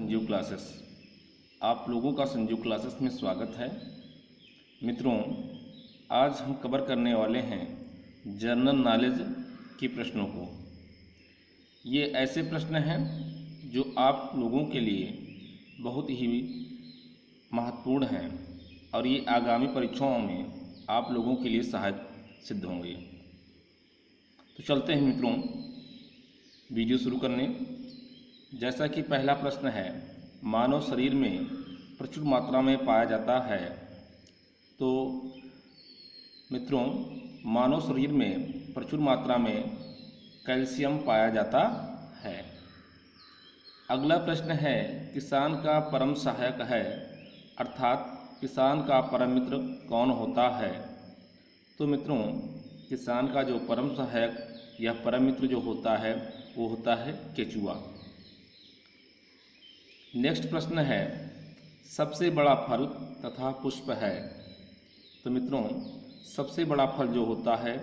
Sanjeev classes. आप लोगों का संजीव क्लासेस में स्वागत है। मित्रों, आज हम कवर करने वाले हैं जनरल नॉलेज के प्रश्नों को। ये ऐसे प्रश्न हैं जो आप लोगों के लिए बहुत ही महत्वपूर्ण हैं और ये आगामी परीक्षाओं में आप लोगों के लिए सहायक सिद्ध होंगे। तो चलते हैं मित्रों वीडियो शुरू करने। जैसा कि पहला प्रश्न है, मानव शरीर में प्रचुर मात्रा में पाया जाता है। तो मित्रों, मानव शरीर में प्रचुर मात्रा में कैल्शियम पाया जाता है। अगला प्रश्न है, किसान का परम सहायक है, अर्थात किसान का परम मित्र कौन होता है? तो मित्रों, किसान का जो परम सहायक या परम मित्र जो होता है वो होता है केचुआ। नेक्स्ट प्रश्न है, सबसे बड़ा फल तथा पुष्प है। तो मित्रों, सबसे बड़ा फल जो होता है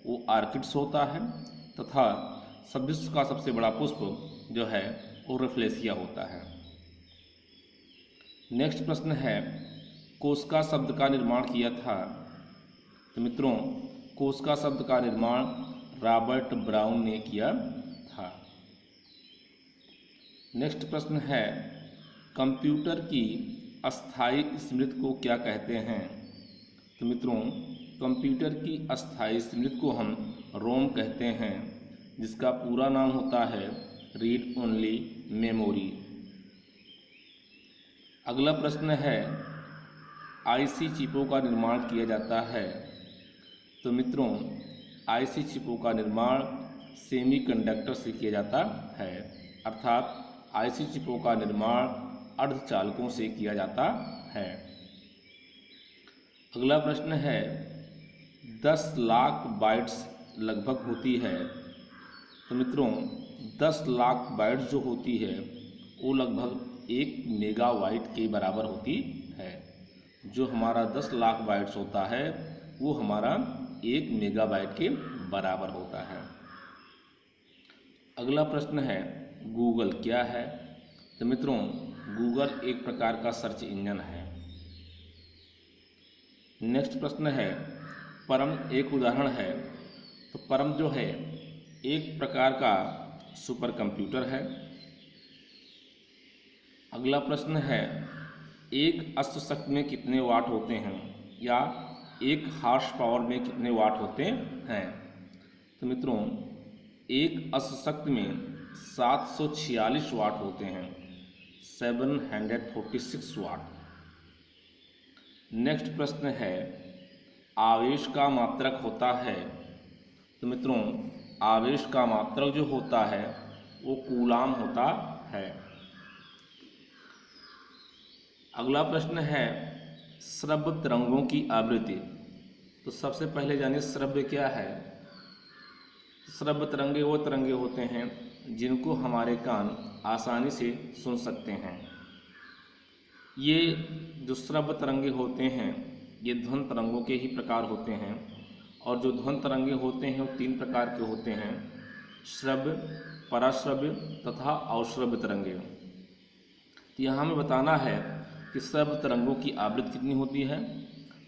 वो आर्किड्स होता है तथा विश्व का सबसे बड़ा पुष्प जो है वो रेफ्लेसिया होता है। नेक्स्ट प्रश्न है, कोशिका शब्द का निर्माण किया था। तो मित्रों, कोशिका शब्द का निर्माण रॉबर्ट ब्राउन ने किया था। नेक्स्ट प्रश्न है, कंप्यूटर की अस्थायी स्मृति को क्या कहते हैं? तो मित्रों, कंप्यूटर की अस्थायी स्मृति को हम रोम कहते हैं, जिसका पूरा नाम होता है रीड ओनली मेमोरी। अगला प्रश्न है, आईसी चिपों का निर्माण किया जाता है। तो मित्रों, आईसी चिपों का निर्माण सेमीकंडक्टर से किया जाता है, अर्थात आईसी चिपों का निर्माण अर्धचालकों से किया जाता है। अगला प्रश्न है, 10 लाख बाइट्स लगभग होती है। तो मित्रों, 10 लाख बाइट्स जो होती है वो लगभग 1 मेगाबाइट के बराबर होती है। जो हमारा 10 लाख बाइट्स होता है वो हमारा 1 मेगाबाइट के बराबर होता है। अगला प्रश्न है, गूगल क्या है? तो मित्रों, गूगल एक प्रकार का सर्च इंजन है। नेक्स्ट प्रश्न है, परम एक उदाहरण है। तो परम जो है एक प्रकार का सुपर कंप्यूटर है। अगला प्रश्न है, एक अश्वशक्ति में कितने वाट होते हैं या एक हॉर्स पावर में कितने वाट होते हैं? तो मित्रों, एक अश्वशक्ति में 746 वाट होते हैं, 746 वाट। नेक्स्ट प्रश्न है, आवेश का मात्रक होता है। तो मित्रों, आवेश का मात्रक जो होता है वो कूलाम होता है। अगला प्रश्न है, श्रव्य तरंगों की आवृत्ति। तो सबसे पहले जानिए श्रव्य क्या है। श्रव्य तरंगे वो तरंगे होते हैं जिनको हमारे कान आसानी से सुन सकते हैं। ये जो श्रव्य तरंगे होते हैं ये ध्वनि तरंगों के ही प्रकार होते हैं, और जो ध्वनि तरंगे होते हैं वो 3 प्रकार के होते हैं, श्रव्य, पराश्रव्य तथा अवश्रव्य तरंगे। तो यहाँ हमें बताना है कि श्रव्य तरंगों की आवृत्ति कितनी होती है।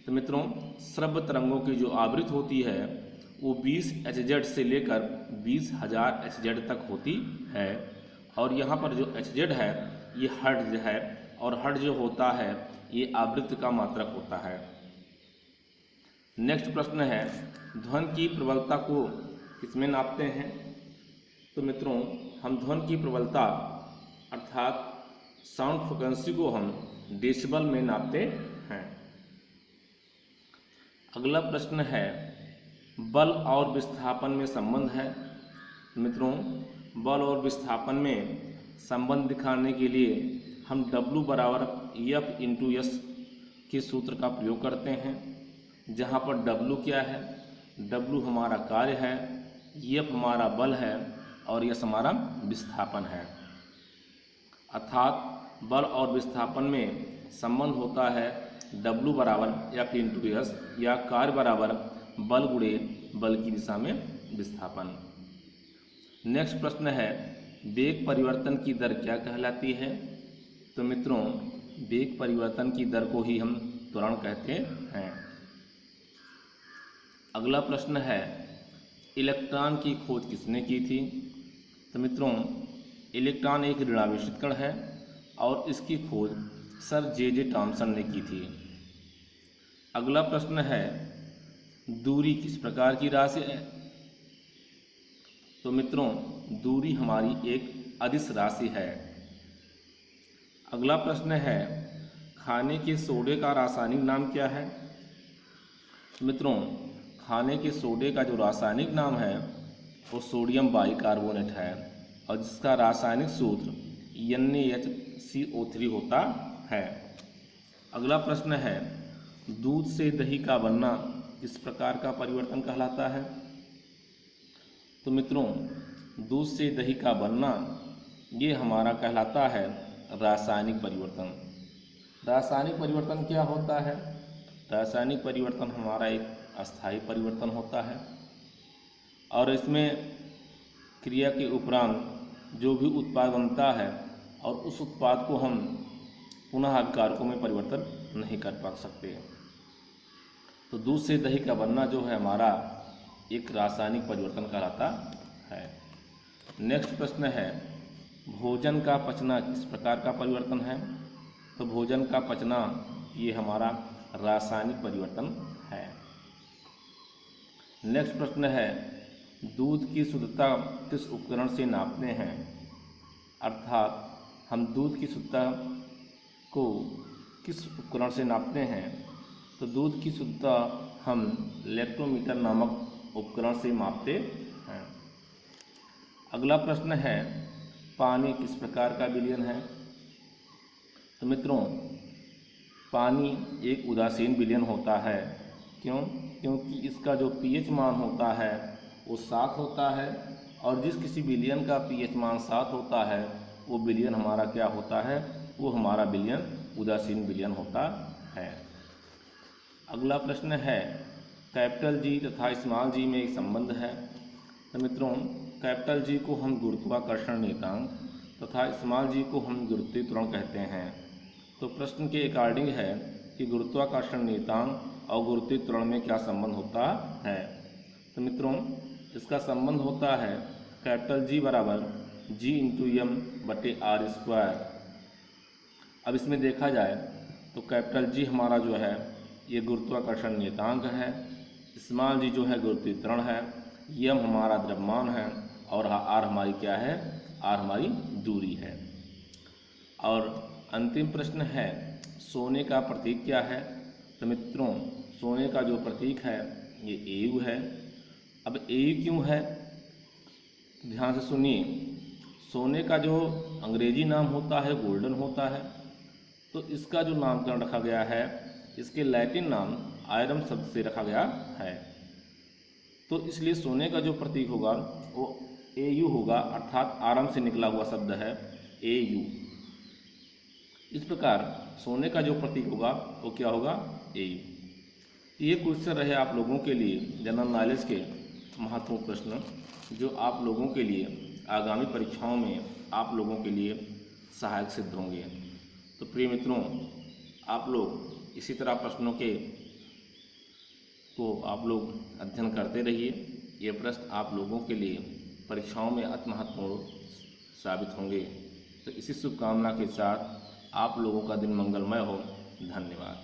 तो मित्रों, श्रव्य तरंगों की जो आवृत्ति होती है वो 20 Hz से लेकर 20,000 Hz तक होती है, और यहाँ पर जो Hz है ये हर्ट्ज है, और हर्ट्ज जो होता है ये आवृत्ति का मात्रक होता है। नेक्स्ट प्रश्न है, ध्वनि की प्रबलता को किसमें नापते हैं? तो मित्रों, हम ध्वनि की प्रबलता अर्थात साउंड फ्रिक्वेंसी को हम डेसिबल में नापते हैं। अगला प्रश्न है, बल और विस्थापन में संबंध है। मित्रों, बल और विस्थापन में संबंध दिखाने के लिए हम W बराबर F/S के सूत्र का प्रयोग करते हैं, जहाँ पर W क्या है? W हमारा कार्य है, F हमारा बल है और S हमारा विस्थापन है। अर्थात बल और विस्थापन में संबंध होता है W बराबर F/S या कार्य बराबर बल गुणे बल की दिशा में विस्थापन। नेक्स्ट प्रश्न है, वेग परिवर्तन की दर क्या कहलाती है? तो मित्रों, वेग परिवर्तन की दर को ही हम त्वरण कहते हैं। अगला प्रश्न है, इलेक्ट्रॉन की खोज किसने की थी? तो मित्रों, इलेक्ट्रॉन एक ऋणावेशित कण है और इसकी खोज सर जे टॉमसन ने की थी। अगला प्रश्न है, दूरी किस प्रकार की राशि है? तो मित्रों, दूरी हमारी एक अदिश राशि है। अगला प्रश्न है, खाने के सोडे का रासायनिक नाम क्या है? मित्रों, खाने के सोडे का जो रासायनिक नाम है वो सोडियम बाइकार्बोनेट है और जिसका रासायनिक सूत्र NaHCO3 होता है। अगला प्रश्न है, दूध से दही का बनना किस प्रकार का परिवर्तन कहलाता है? तो मित्रों, दूध से दही का बनना ये हमारा कहलाता है रासायनिक परिवर्तन। रासायनिक परिवर्तन क्या होता है? रासायनिक परिवर्तन हमारा एक अस्थायी परिवर्तन होता है और इसमें क्रिया के उपरांत जो भी उत्पाद बनता है और उस उत्पाद को हम पुनः कारकों में परिवर्तन नहीं कर पा सकते। तो दूध से दही का बनना जो है हमारा एक रासायनिक परिवर्तन कहलाता है। नेक्स्ट प्रश्न है, भोजन का पचना किस प्रकार का परिवर्तन है? तो भोजन का पचना ये हमारा रासायनिक परिवर्तन है। नेक्स्ट प्रश्न है, दूध की शुद्धता किस उपकरण से नापते हैं? अर्थात हम दूध की शुद्धता को किस उपकरण से नापते हैं? तो दूध की शुद्धता हम लैक्टोमीटर नामक उपकरण से मापते हैं। अगला प्रश्न है, पानी किस प्रकार का विलयन है? तो मित्रों, पानी एक उदासीन विलयन होता है। क्यों? क्योंकि इसका जो pH मान होता है वो 7 होता है और जिस किसी विलयन का pH मान 7 होता है वो विलयन हमारा क्या होता है? वो हमारा विलयन उदासीन विलयन होता है। अगला प्रश्न है, कैपिटल G तथा स्मॉल g में एक संबंध है। तो मित्रों, कैपिटल G को हम गुरुत्वाकर्षण नियतांक तथा स्मॉल g को हम गुरुत्वीय त्वरण कहते हैं। तो प्रश्न के अकॉर्डिंग है कि गुरुत्वाकर्षण नियतांक और गुरुत्वीय त्वरण में क्या संबंध होता है? तो मित्रों, इसका संबंध होता है कैपिटल G बराबर G/m/r²। अब इसमें देखा जाए तो कैपिटल G हमारा जो है ये गुरुत्वाकर्षण नियतांक है, स्मॉल g जो है गुरुत्वीय त्वरण है, m हमारा द्रव्यमान है और r हमारी क्या है? r हमारी दूरी है। और अंतिम प्रश्न है, सोने का प्रतीक क्या है? तो मित्रों, सोने का जो प्रतीक है ये Au है। अब Au क्यों है? ध्यान से सुनिए, सोने का जो अंग्रेजी नाम होता है गोल्डन होता है, तो इसका जो नामकरण रखा गया है इसके लैटिन नाम आयरन शब्द से रखा गया है। तो इसलिए सोने का जो प्रतीक होगा वो Au होगा, अर्थात आरम से निकला हुआ शब्द है Au। इस प्रकार सोने का जो प्रतीक होगा वो क्या होगा? Au। ये क्वेश्चन रहे आप लोगों के लिए जनरल नॉलेज के महत्वपूर्ण प्रश्न, जो आप लोगों के लिए आगामी परीक्षाओं में आप लोगों के लिए सहायक सिद्ध होंगे। तो प्रिय मित्रों, आप लोग इसी तरह प्रश्नों को आप लोग अध्ययन करते रहिए। ये प्रश्न आप लोगों के लिए परीक्षाओं में अति महत्वपूर्ण साबित होंगे। तो इसी शुभकामना के साथ आप लोगों का दिन मंगलमय हो। धन्यवाद।